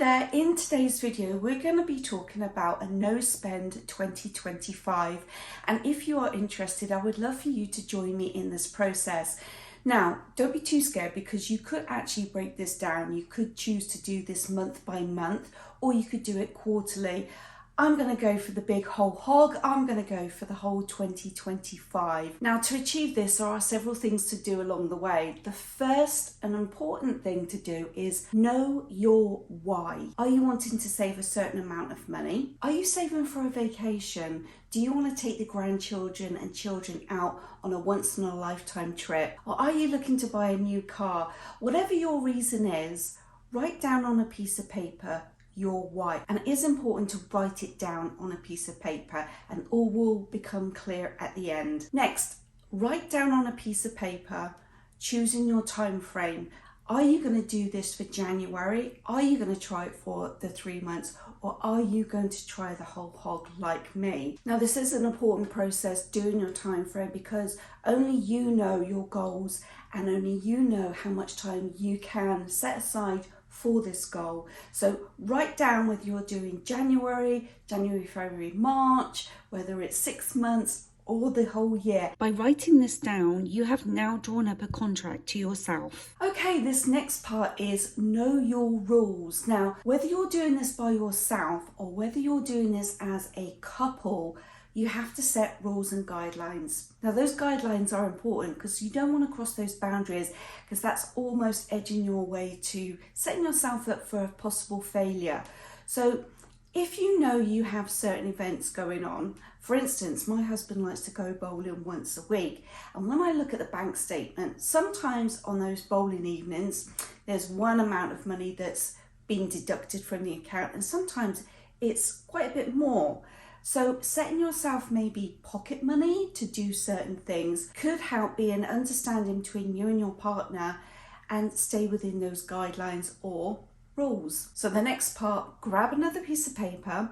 there, in today's video we're going to be talking about a no spend 2025, and if you are interested I would love for you to join me in this process. Now don't be too scared, because you could actually break this down. You could choose to do this month by month, or you could do it quarterly. I'm going to go for the big whole hog. I'm going to go for the whole 2025. Now, to achieve this, there are several things to do along the way. The first and important thing to do is know your why. Are you wanting to save a certain amount of money? Are you saving for a vacation? Do you want to take the grandchildren and children out on a once in a lifetime trip? Or are you looking to buy a new car? Whatever your reason is, write down on a piece of paper your why, and it is important to write it down on a piece of paper, and all will become clear at the end. Next, write down on a piece of paper, choosing your time frame. Are you going to do this for January? Are you going to try it for the 3 months? Or are you going to try the whole hog like me? Now, this is an important process, doing your time frame, because only you know your goals and only you know how much time you can set aside for this goal. So write down whether you're doing January, February, March, whether it's 6 months or the whole year. By writing this down, you have now drawn up a contract to yourself. Okay, this next part is know your rules. Now, whether you're doing this by yourself or whether you're doing this as a couple, you have to set rules and guidelines. Now, those guidelines are important because you don't want to cross those boundaries, because that's almost edging your way to setting yourself up for a possible failure. So if you know you have certain events going on, for instance, my husband likes to go bowling once a week. And when I look at the bank statement, sometimes on those bowling evenings, there's one amount of money that's been deducted from the account, and sometimes it's quite a bit more. So setting yourself maybe pocket money to do certain things could help be an understanding between you and your partner and stay within those guidelines or rules. So the next part, grab another piece of paper,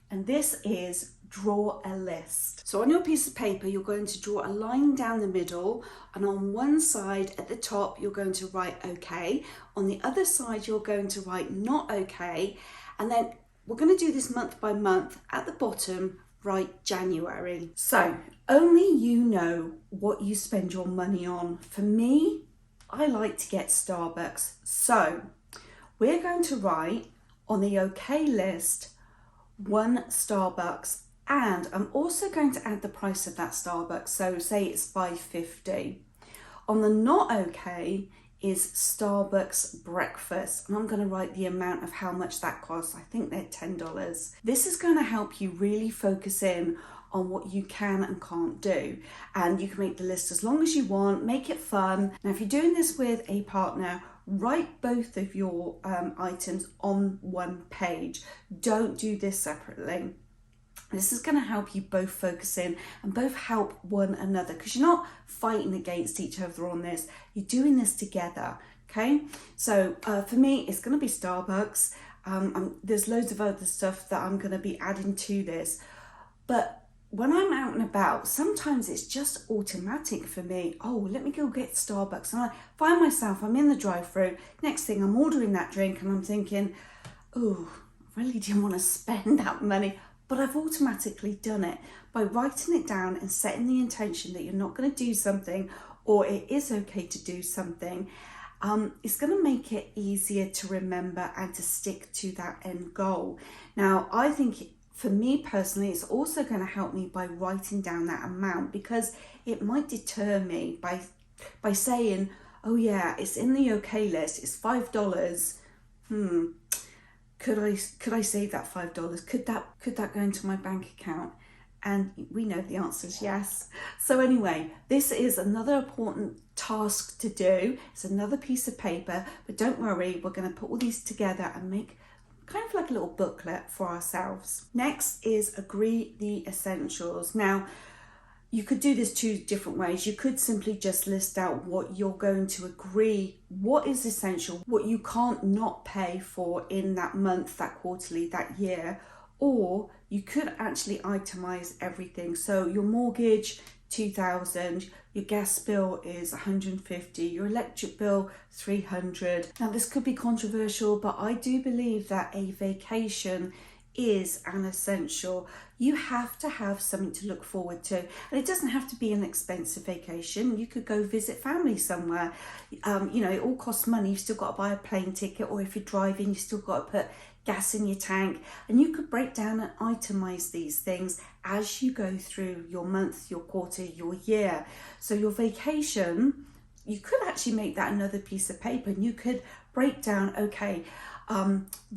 and this is draw a list. So on your piece of paper, you're going to draw a line down the middle, and on one side at the top, you're going to write okay. On the other side, you're going to write not okay, and then we're going to do this month by month. At the bottom, write January. So only you know what you spend your money on. For me, I like to get Starbucks. So we're going to write on the okay list 1 Starbucks, and I'm also going to add the price of that Starbucks. So say it's $5.50. On the not okay is Starbucks breakfast, and I'm going to write the amount of how much that costs. I think they're $10. This is going to help you really focus in on what you can and can't do, and you can make the list as long as you want, make it fun. Now, if you're doing this with a partner, write both of your items on one page. Don't do this separately. This is going to help you both focus in and both help one another, because you're not fighting against each other on this. You're doing this together, okay? So for me, it's going to be Starbucks. There's loads of other stuff that I'm going to be adding to this. But when I'm out and about, sometimes it's just automatic for me. Oh, let me go get Starbucks. And I find myself, I'm in the drive-thru. Next thing, I'm ordering that drink and I'm thinking, oh, I really didn't want to spend that money. But I've automatically done it. By writing it down and setting the intention that you're not going to do something, or it is okay to do something, it's going to make it easier to remember and to stick to that end goal. Now, I think for me personally, it's also going to help me by writing down that amount, because it might deter me by saying, oh yeah, it's in the okay list, it's $5. Could I save that $5? Could that go into my bank account? And we know the answer is yes. So anyway, this is another important task to do. It's another piece of paper, but don't worry, we're going to put all these together and make kind of like a little booklet for ourselves. Next is agree the essentials. Now, you could do this 2 different ways. You could simply just list out what you're going to agree, what is essential, what you can't not pay for in that month, that quarterly, that year, or you could actually itemize everything. So your mortgage, 2,000, your gas bill is 150, your electric bill 300. Now this could be controversial, but I do believe that a vacation is an essential. You have to have something to look forward to, and it doesn't have to be an expensive vacation. You could go visit family somewhere. You know, it all costs money. You've still got to buy a plane ticket, or if you're driving, you've still got to put gas in your tank. And you could break down and itemize these things as you go through your month, your quarter, your year. So your vacation, you could actually make that another piece of paper, and you could break down, okay,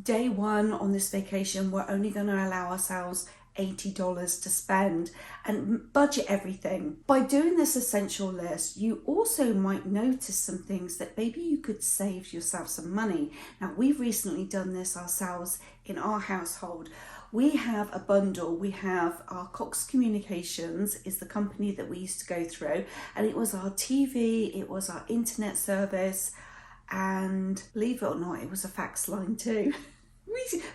day one on this vacation, we're only going to allow ourselves $80 to spend, and budget everything. By doing this essential list, you also might notice some things that maybe you could save yourself some money. Now, we've recently done this ourselves in our household. We have a bundle. We have our Cox Communications is the company that we used to go through, and it was our TV, it was our internet service, and believe it or not, it was a fax line too.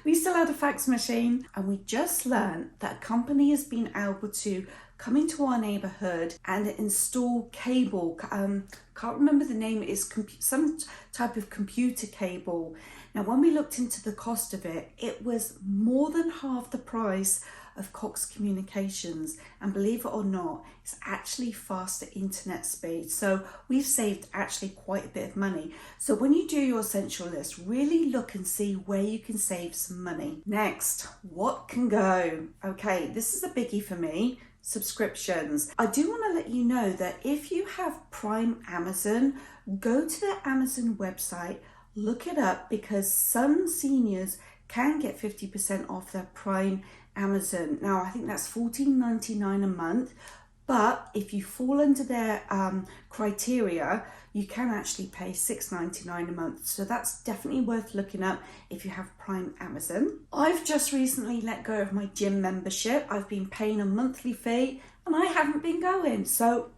We still had a fax machine, and we just learned that a company has been able to come into our neighborhood and install cable. Can't remember the name. It is some type of computer cable. Now, when we looked into the cost of it, it was more than half the price of Cox Communications, and believe it or not, it's actually faster internet speed. So we've saved actually quite a bit of money. So when you do your essential list, really look and see where you can save some money. Next, what can go? Okay, this is a biggie for me. Subscriptions. I do want to let you know that if you have Prime Amazon, go to the Amazon website, look it up, because some seniors can get 50% off their Prime Amazon. Now, I think that's $14.99 a month, but if you fall under their criteria, you can actually pay $6.99 a month. So that's definitely worth looking up if you have Prime Amazon. I've just recently let go of my gym membership. I've been paying a monthly fee and I haven't been going. So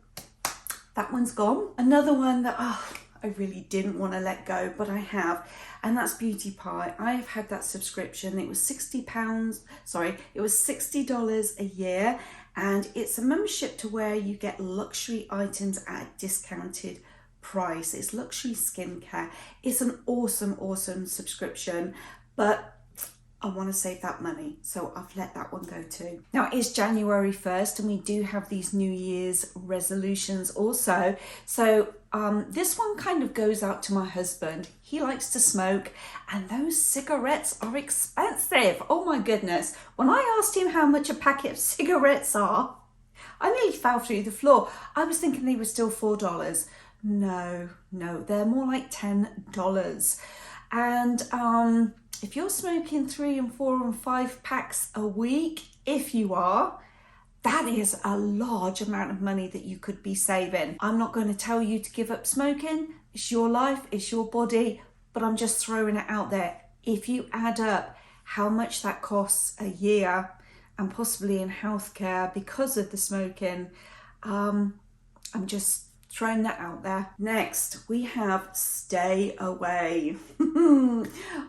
that one's gone. Another one that I really didn't want to let go, but I have, and that's Beauty Pie. I have had that subscription. It was it was $60 a year, and it's a membership to where you get luxury items at a discounted price. It's luxury skincare. It's an awesome subscription, but I want to save that money, so I've let that one go too. Now, it's January 1st, and we do have these New Year's resolutions also. So this one kind of goes out to my husband. He likes to smoke, and those cigarettes are expensive. Oh my goodness. When I asked him how much a packet of cigarettes are, I nearly fell through the floor. I was thinking they were still $4. No, they're more like $10. And if you're smoking 3 and 4 and 5 packs a week, if you are, that is a large amount of money that you could be saving. I'm not going to tell you to give up smoking. It's your life, it's your body, but I'm just throwing it out there. If you add up how much that costs a year, and possibly in healthcare because of the smoking, I'm just throwing that out there. Next, we have stay away.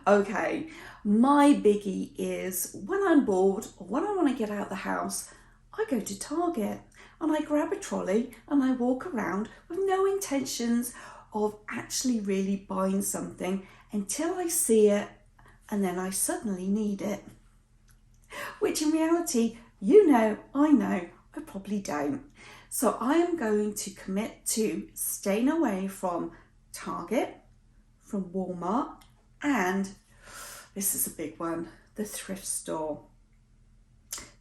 Okay, my biggie is when I'm bored or when I want to get out of the house, I go to Target and I grab a trolley and I walk around with no intentions of actually really buying something until I see it, and then I suddenly need it. Which in reality, I know, I probably don't. So I am going to commit to staying away from Target, from Walmart, and this is a big one, the thrift store.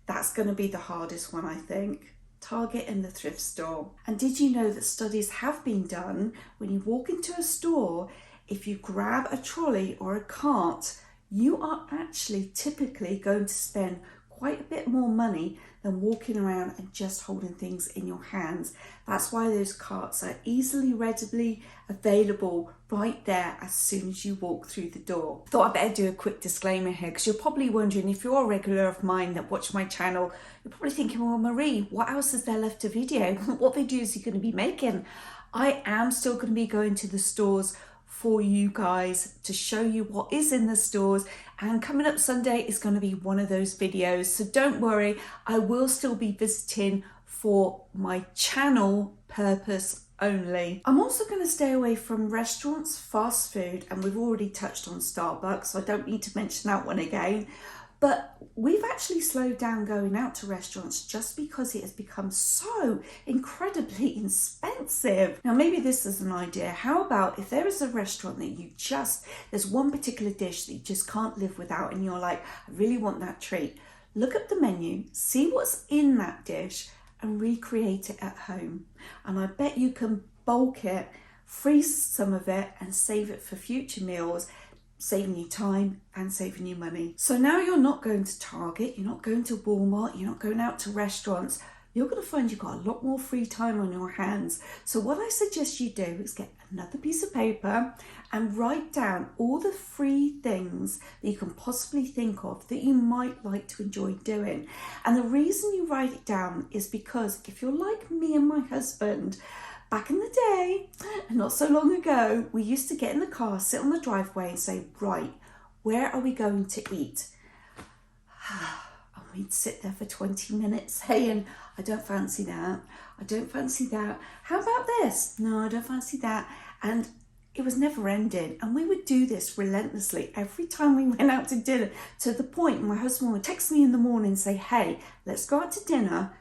That's going to be the hardest one, I think. Target and the thrift store. And did you know that studies have been done when you walk into a store, if you grab a trolley or a cart, you are actually typically going to spend quite a bit more money than walking around and just holding things in your hands. That's why those carts are easily, readily available right there as soon as you walk through the door. Thought I'd better do a quick disclaimer here, because you're probably wondering, if you're a regular of mine that watch my channel, you're probably thinking, well, Marie, what else is there left to video? What videos are you going to be making? I am still going to be going to the stores for you guys to show you what is in the stores, and coming up Sunday is going to be one of those videos, so don't worry, I will still be visiting for my channel purpose only. I'm also going to stay away from restaurants, fast food, and we've already touched on Starbucks, so I don't need to mention that one again. But we've actually slowed down going out to restaurants just because it has become so incredibly expensive. Now, maybe this is an idea. How about if there is a restaurant that there's one particular dish that you just can't live without, and you're like, I really want that treat. Look at the menu, see what's in that dish, and recreate it at home. And I bet you can bulk it, freeze some of it, and save it for future meals, saving you time and saving you money. So now you're not going to Target, you're not going to Walmart, you're not going out to restaurants. You're going to find you've got a lot more free time on your hands. So what I suggest you do is get another piece of paper and write down all the free things that you can possibly think of that you might like to enjoy doing. And the reason you write it down is because if you're like me and my husband, back in the day, not so long ago, we used to get in the car, sit on the driveway and say, right, where are we going to eat? And we'd sit there for 20 minutes saying, I don't fancy that. I don't fancy that. How about this? No, I don't fancy that. And it was never ending. And we would do this relentlessly every time we went out to dinner, to the point my husband would text me in the morning and say, hey, let's go out to dinner.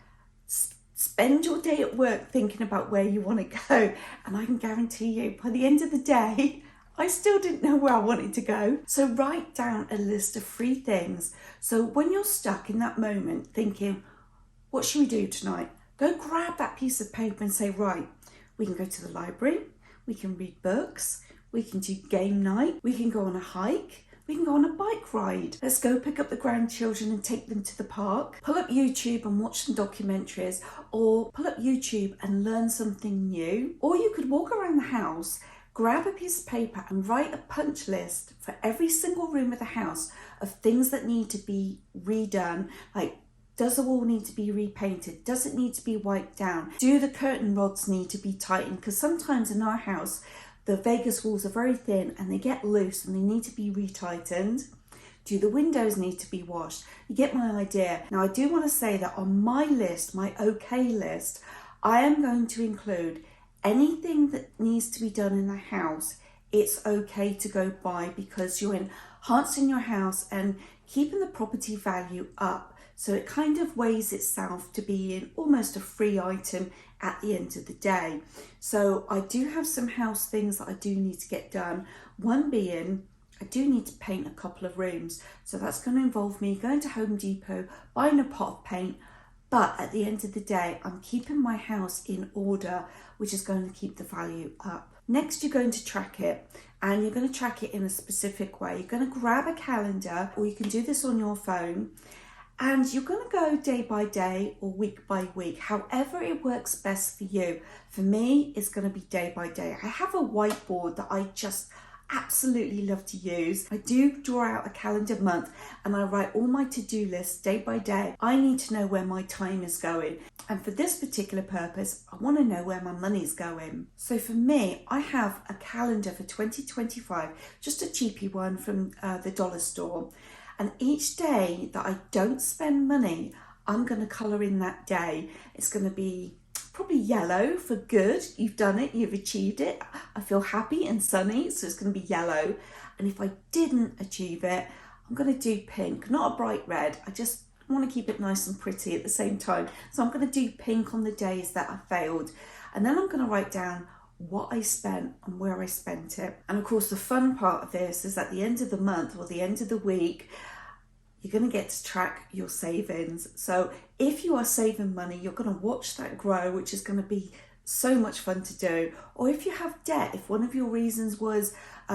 Spend your day at work thinking about where you want to go. And I can guarantee you, by the end of the day, I still didn't know where I wanted to go. So write down a list of free things. So when you're stuck in that moment thinking, what should we do tonight? Go grab that piece of paper and say, right, we can go to the library, we can read books, we can do game night, we can go on a hike, we can go on a bike ride. Let's go pick up the grandchildren and take them to the park. Pull up YouTube and watch some documentaries, or pull up YouTube and learn something new. Or you could walk around the house, grab a piece of paper and write a punch list for every single room of the house of things that need to be redone. Like, does the wall need to be repainted? Does it need to be wiped down? Do the curtain rods need to be tightened? Because sometimes in our house, the Vegas walls are very thin and they get loose and they need to be retightened. Do the windows need to be washed? You get my idea. Now, I do want to say that on my list, my okay list, I am going to include anything that needs to be done in the house. It's okay to go buy because you're enhancing your house and keeping the property value up. So it kind of weighs itself to be in almost a free item at the end of the day. So I do have some house things that I do need to get done. One being, I do need to paint a couple of rooms. So that's going to involve me going to Home Depot, buying a pot of paint. But at the end of the day, I'm keeping my house in order, which is going to keep the value up. Next, you're going to track it, and you're going to track it in a specific way. You're going to grab a calendar, or you can do this on your phone, and you're going to go day by day or week by week, however it works best for you. For me, it's going to be day by day. I have a whiteboard that I just absolutely love to use. I do draw out a calendar month and I write all my to-do lists day by day. I need to know where my time is going. And for this particular purpose, I want to know where my money's going. So for me, I have a calendar for 2025, just a cheapy one from the dollar store. And each day that I don't spend money, I'm going to colour in that day. It's going to be probably yellow for good. You've done it, you've achieved it. I feel happy and sunny, so it's going to be yellow. And if I didn't achieve it, I'm going to do pink, not a bright red. I just want to keep it nice and pretty at the same time. So I'm going to do pink on the days that I failed. And then I'm going to write down what I spent and where I spent it. And of course, the fun part of this is at the end of the month or the end of the week, you're going to get to track your savings. So if you are saving money, you're going to watch that grow, which is going to be so much fun to do. Or if you have debt, if one of your reasons was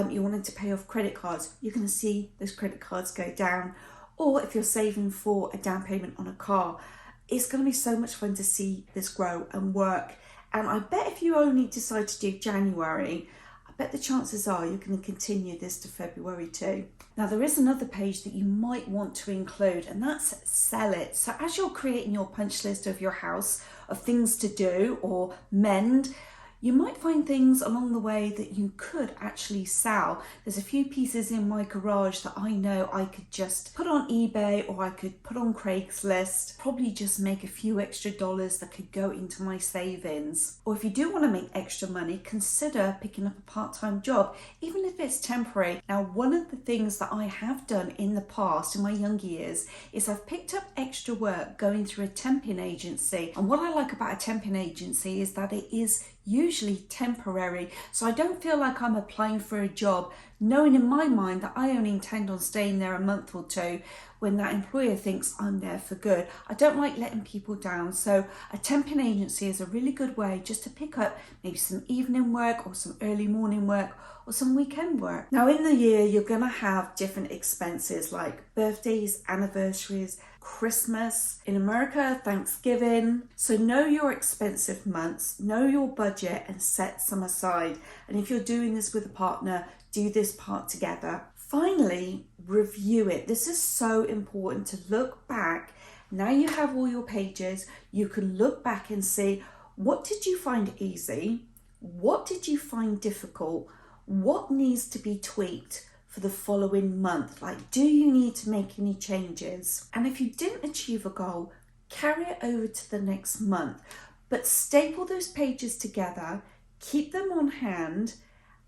you wanted to pay off credit cards, you're going to see those credit cards go down. Or if you're saving for a down payment on a car, it's going to be so much fun to see this grow and work. And I bet if you only decide to do January, I bet the chances are you're going to continue this to February too. Now there is another page that you might want to include, and that's sell it. So as you're creating your punch list of your house, of things to do or mend, you might find things along the way that you could actually sell. There's a few pieces in my garage that I know I could just put on eBay or I could put on Craigslist, probably just make a few extra dollars that could go into my savings. Or if you do want to make extra money, consider picking up a part-time job, even if it's temporary. Now, one of the things that I have done in the past, in my younger years, is I've picked up extra work going through a temping agency. And what I like about a temping agency is that it is usually temporary, so I don't feel like I'm applying for a job knowing in my mind that I only intend on staying there a month or two when that employer thinks I'm there for good. I don't like letting people down, so a temping agency is a really good way just to pick up maybe some evening work or some early morning work or some weekend work. Now, in the year, you're gonna have different expenses like birthdays, anniversaries, Christmas, in America, Thanksgiving. So know your expensive months, know your budget and set some aside. And if you're doing this with a partner, do this part together. Finally, review it. This is so important to look back. Now you have all your pages, you can look back and see, what did you find easy? What did you find difficult? What needs to be tweaked for the following month? Like, do you need to make any changes? And if you didn't achieve a goal, carry it over to the next month, but staple those pages together, keep them on hand,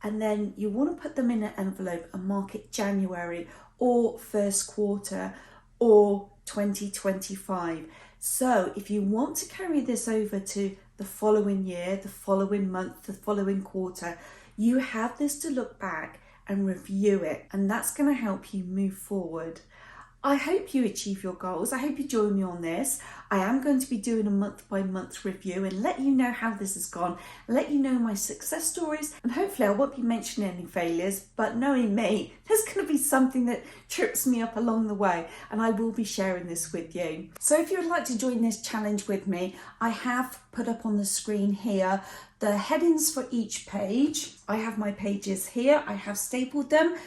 and then you want to put them in an envelope and mark it January or first quarter or 2025. So if you want to carry this over to the following year, the following month, the following quarter, you have this to look back and review it, and that's going to help you move forward. I hope you achieve your goals. I hope you join me on this. I am going to be doing a month-by-month review and let you know how this has gone, let you know my success stories, and hopefully I won't be mentioning any failures, but knowing me, there's going to be something that trips me up along the way, and I will be sharing this with you. So if you would like to join this challenge with me, I have put up on the screen here the headings for each page. I have my pages here, I have stapled them.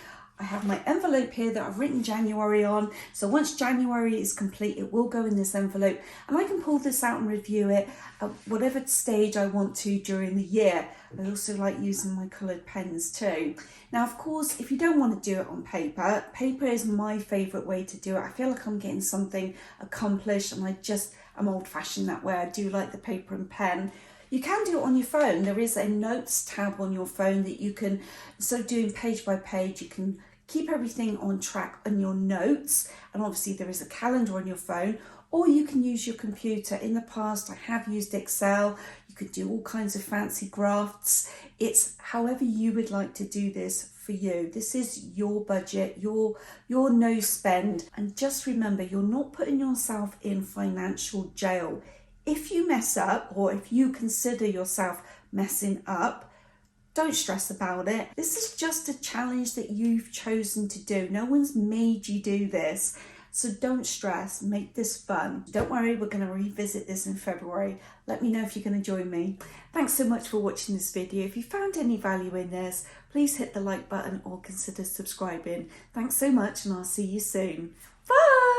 I have my envelope here that I've written January on. So once January is complete, it will go in this envelope and I can pull this out and review it at whatever stage I want to during the year. I also like using my coloured pens too. Now, of course, if you don't want to do it on paper, paper is my favourite way to do it. I feel like I'm getting something accomplished and I'm old-fashioned that way. I do like the paper and pen. You can do it on your phone. There is a notes tab on your phone that you can, instead of doing page by page, you can keep everything on track on your notes, and obviously there is a calendar on your phone, or you can use your computer. In the past I have used Excel. You could do all kinds of fancy graphs. It's however you would like to do this for you. This is your budget, your no spend, and just remember, you're not putting yourself in financial jail. If you mess up, or if you consider yourself messing up, don't stress about it. This is just a challenge that you've chosen to do. No one's made you do this. So don't stress, make this fun. Don't worry, we're going to revisit this in February. Let me know if you're going to join me. Thanks so much for watching this video. If you found any value in this, please hit the like button or consider subscribing. Thanks so much, and I'll see you soon. Bye!